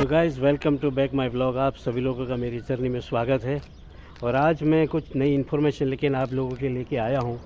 Guys, welcome to back my vlog. आप सभी लोगों का मेरी जर्नी में स्वागत है। और आज मैं कुछ नई इन्फॉर्मेशन लेकिन आप लोगों के लेके आया हूँ।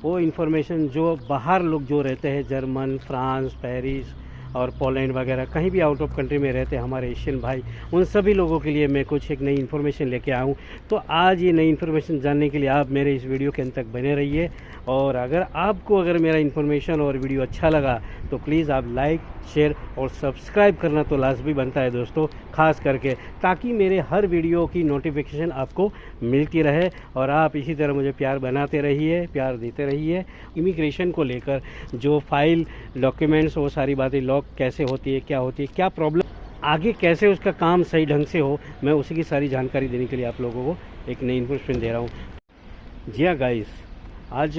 वो इन्फॉर्मेशन जो बाहर लोग जो रहते हैं, जर्मन, फ्रांस, पेरिस और पोलैंड वगैरह, कहीं भी आउट ऑफ कंट्री में रहते हैं हमारे एशियन भाई, उन सभी लोगों के लिए मैं कुछ एक नई इन्फॉर्मेशन लेके आया हूँ। तो आज ये नई इन्फॉर्मेशन जानने के लिए आप मेरे इस वीडियो के अंत तक बने रहिए। और अगर मेरा इन्फॉर्मेशन और वीडियो अच्छा लगा तो प्लीज़ आप लाइक, शेयर और सब्सक्राइब करना तो लाजमी बनता है दोस्तों, ख़ास करके, ताकि मेरे हर वीडियो की नोटिफिकेशन आपको मिलती रहे। और आप इसी तरह मुझे प्यार बनाते रहिए, प्यार देते रहिए। इमिग्रेशन को लेकर जो फाइल, डॉक्यूमेंट्स, वो सारी बातें, लॉक कैसे होती है, क्या प्रॉब्लम, आगे कैसे उसका काम सही ढंग से हो, मैं उसी की सारी जानकारी देने के लिए आप लोगों को एक नई इन्फॉर्मेशन दे रहा हूँ। जी हाँ गाइस, आज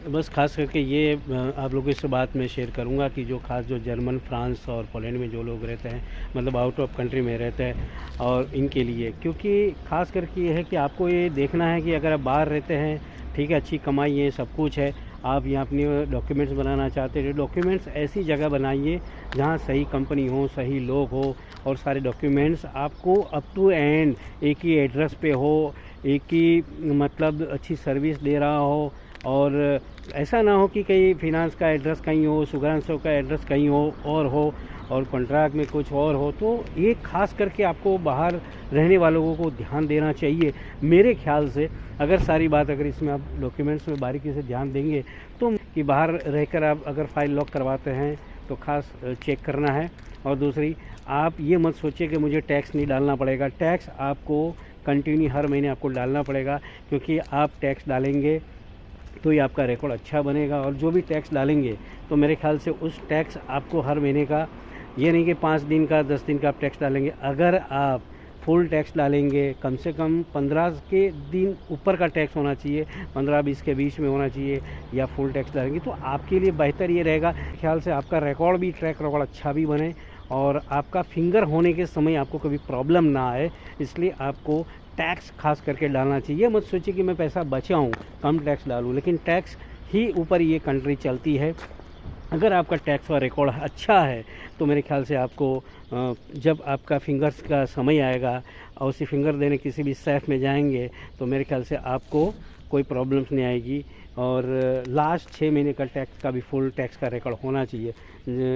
बस खास करके ये आप लोगों से बात मैं शेयर करूंगा कि जो जर्मन, फ्रांस और पोलैंड में जो लोग रहते हैं, मतलब आउट ऑफ कंट्री में रहते हैं, और इनके लिए, क्योंकि खास करके ये है कि आपको ये देखना है कि अगर आप बाहर रहते हैं, ठीक है, अच्छी कमाई है, सब कुछ है, आप यहाँ अपनी डॉक्यूमेंट्स बनाना चाहते हैं, डॉक्यूमेंट्स ऐसी जगह बनाइए जहाँ सही कंपनी हो, सही लोग हो, और सारे डॉक्यूमेंट्स आपको अप टू एंड एक ही एड्रेस पे हो, एक ही मतलब अच्छी सर्विस दे रहा हो। और ऐसा ना हो कि कहीं फिनांस का एड्रेस कहीं हो, सुगरांशों का एड्रेस कहीं हो और कॉन्ट्रैक्ट में कुछ और हो। तो ये खास करके आपको बाहर रहने वालों को ध्यान देना चाहिए मेरे ख्याल से। अगर इसमें आप डॉक्यूमेंट्स में बारीकी से ध्यान देंगे तो कि बाहर रहकर आप अगर फाइल लॉक करवाते हैं तो खास चेक करना है। और दूसरी, आप ये मत सोचिए कि मुझे टैक्स नहीं डालना पड़ेगा। टैक्स आपको कंटिन्यू हर महीने आपको डालना पड़ेगा, क्योंकि आप टैक्स डालेंगे तो ही आपका रिकॉर्ड अच्छा बनेगा। और जो भी टैक्स डालेंगे तो मेरे ख्याल से उस टैक्स आपको हर महीने का, ये नहीं कि 5 दिन का, 10 दिन का आप टैक्स डालेंगे। अगर आप फुल टैक्स डालेंगे, कम से कम 15 के दिन ऊपर का टैक्स होना चाहिए, 15-20 के बीच में होना चाहिए, या फुल टैक्स डालेंगे तो आपके लिए बेहतर ये रहेगा। ख्याल से आपका रिकॉर्ड भी, ट्रैक रिकॉर्ड अच्छा भी बने, और आपका फिंगर होने के समय आपको कभी प्रॉब्लम ना आए। इसलिए आपको टैक्स खास करके डालना चाहिए। मत सोचिए कि मैं पैसा बचाऊं, कम टैक्स डालूं, लेकिन टैक्स ही ऊपर ये कंट्री चलती है। अगर आपका टैक्स का रिकॉर्ड अच्छा है तो मेरे ख्याल से आपको जब आपका फिंगर्स का समय आएगा और उसी फिंगर देने किसी भी सैफ में जाएंगे तो मेरे ख्याल से आपको कोई प्रॉब्लम्स नहीं आएगी। और लास्ट 6 महीने का टैक्स का भी, फुल टैक्स का रिकॉर्ड होना चाहिए,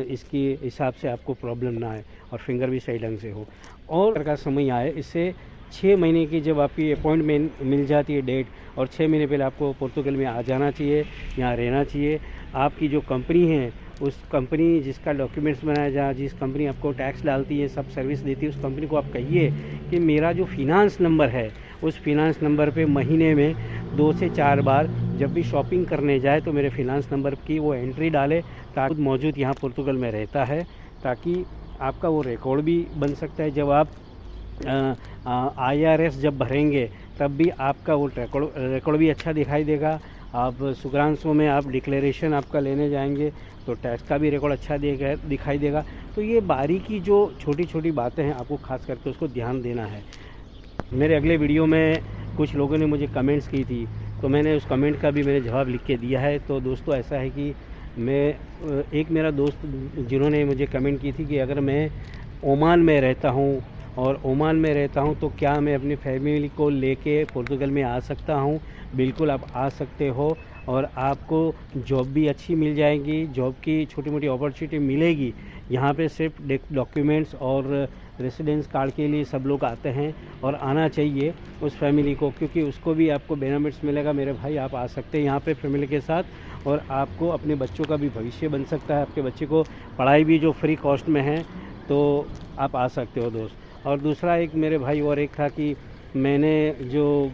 इसके हिसाब से आपको प्रॉब्लम ना आए और फिंगर भी सही ढंग से हो और का समय आए। इससे 6 महीने की जब आपकी अपॉइंटमेंट मिल जाती है, डेट, और 6 महीने पहले आपको पुर्तगाल में आ जाना चाहिए, यहाँ रहना चाहिए। आपकी जो कंपनी है, उस कंपनी जिसका डॉक्यूमेंट्स बनाया जा, जिस कंपनी आपको टैक्स डालती है, सब सर्विस देती है, उस कंपनी को आप कहिए कि मेरा जो फिनांस नंबर है, उस फिनांस नंबर पे महीने में 2 से 4 बार जब भी शॉपिंग करने जाए तो मेरे फिनांस नंबर की वो एंट्री डाले, ताकि मौजूद यहाँ पुर्तगाल में रहता है, ताकि आपका वो रिकॉर्ड भी बन सकता है। जब आप IRS जब भरेंगे तब भी आपका वो रिकॉर्ड भी अच्छा दिखाई देगा। आप सुगरांशों में आप डिक्लेरेशन आपका लेने जाएंगे तो टैक्स का भी रिकॉर्ड अच्छा दिखाई देगा। तो ये बारीकी जो छोटी छोटी बातें हैं, आपको खास करके उसको ध्यान देना है। मेरे अगले वीडियो में कुछ लोगों ने मुझे कमेंट्स की थी, तो मैंने उस कमेंट का भी मैंने जवाब लिख के दिया है। तो दोस्तों, ऐसा है कि एक मेरा दोस्त जिन्होंने मुझे कमेंट की थी कि अगर मैं ओमान में रहता हूँ तो क्या मैं अपनी फैमिली को लेके पुर्तगाल में आ सकता हूँ। बिल्कुल आप आ सकते हो, और आपको जॉब भी अच्छी मिल जाएगी, जॉब की छोटी मोटी अपॉर्चुनिटी मिलेगी। यहाँ पे सिर्फ डॉक्यूमेंट्स और रेसिडेंस कार्ड के लिए सब लोग आते हैं, और आना चाहिए उस फैमिली को, क्योंकि उसको भी आपको बेनिफिट्स मिलेगा। मेरे भाई, आप आ सकते हैं यहाँ पे फैमिली के साथ, और आपको अपने बच्चों का भी भविष्य बन सकता है। आपके बच्चे को पढ़ाई भी जो फ्री कॉस्ट में है, तो आप आ सकते हो दोस्त। और दूसरा एक मेरे भाई और एक था कि मैंने जो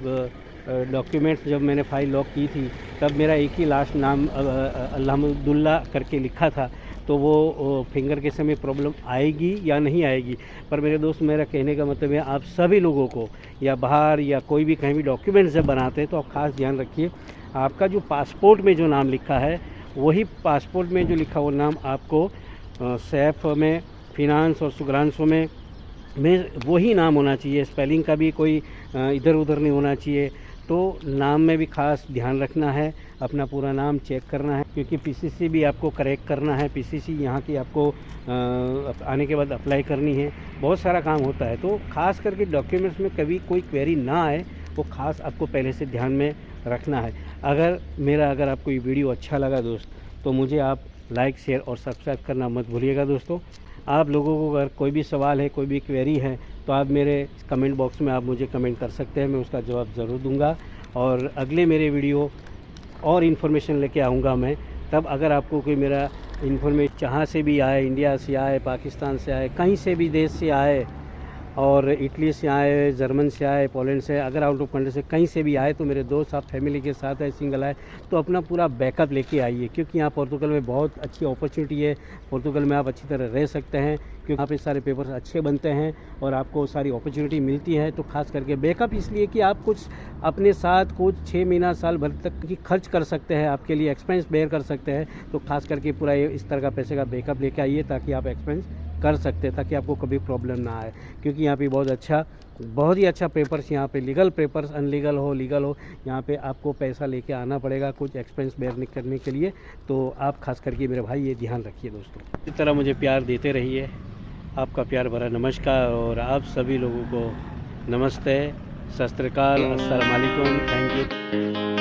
डॉक्यूमेंट्स, जब मैंने फ़ाइल लॉक की थी तब मेरा एक ही लास्ट नाम अल्हम्दुलिल्लाह करके लिखा था, तो वो फिंगर के समय प्रॉब्लम आएगी या नहीं आएगी। पर मेरे दोस्त, मेरा कहने का मतलब है, आप सभी लोगों को, या बाहर या कोई भी कहीं भी डॉक्यूमेंट्स जब बनाते हैं तो आप खास ध्यान रखिए, आपका जो पासपोर्ट में जो नाम लिखा है, वही पासपोर्ट में जो लिखा वो नाम आपको सैफ में, फिनांस और सुगरांशों में वही नाम होना चाहिए। स्पेलिंग का भी कोई इधर उधर नहीं होना चाहिए। तो नाम में भी खास ध्यान रखना है, अपना पूरा नाम चेक करना है, क्योंकि पीसीसी भी आपको करेक्ट करना है। पीसीसी यहाँ की आपको आने के बाद अप्लाई करनी है, बहुत सारा काम होता है। तो खास करके डॉक्यूमेंट्स में कभी कोई क्वेरी ना आए, वो खास आपको पहले से ध्यान में रखना है। अगर आपको ये वीडियो अच्छा लगा दोस्त, तो मुझे आप लाइक, शेयर और सब्सक्राइब करना मत भूलिएगा दोस्तों। आप लोगों को अगर कोई भी सवाल है, कोई भी क्वेरी है, तो आप मेरे कमेंट बॉक्स में आप मुझे कमेंट कर सकते हैं, मैं उसका जवाब ज़रूर दूंगा। और अगले मेरे वीडियो और इन्फॉर्मेशन लेके आऊँगा मैं, तब अगर आपको कोई मेरा इन्फॉर्मेशन जहाँ से भी आए, इंडिया से आए, पाकिस्तान से आए, कहीं से भी देश से आए, और इटली से आए, जर्मन से आए, पोलैंड से, अगर आउट ऑफ कंट्री से कहीं से भी आए, तो मेरे दोस्त आप फैमिली के साथ है, सिंगल आए, तो अपना पूरा बैकअप लेके आइए, क्योंकि यहाँ पोर्तुगल में बहुत अच्छी अपॉर्चुनिटी है। पोर्तुगल में आप अच्छी तरह रह सकते हैं, क्योंकि यहाँ पे सारे पेपर्स अच्छे बनते हैं और आपको सारी अपॉर्चुनिटी मिलती है। तो खास करके बैकअप इसलिए कि आप कुछ अपने साथ कुछ 6 महीना साल भर तक की खर्च कर सकते हैं, आपके लिए एक्सपेंस बेयर कर सकते हैं। तो खास करके पूरा इस तरह का पैसे का बैकअप लेके आइए, ताकि आप एक्सपेंस कर सकते हैं, ताकि आपको कभी प्रॉब्लम ना आए। क्योंकि यहाँ पे बहुत ही अच्छा पेपर्स, यहाँ पे लीगल पेपर्स, अनलीगल हो, लीगल हो, यहाँ पे आपको पैसा लेके आना पड़ेगा कुछ एक्सपेंस बेयर करने के लिए। तो आप खास करके मेरे भाई ये ध्यान रखिए दोस्तों। इस तरह मुझे प्यार देते रहिए। आपका प्यार भरा नमस्कार, और आप सभी लोगों को नमस्ते, सत श्री अकाल, अस्सलाम वालेकुम, थैंक यू।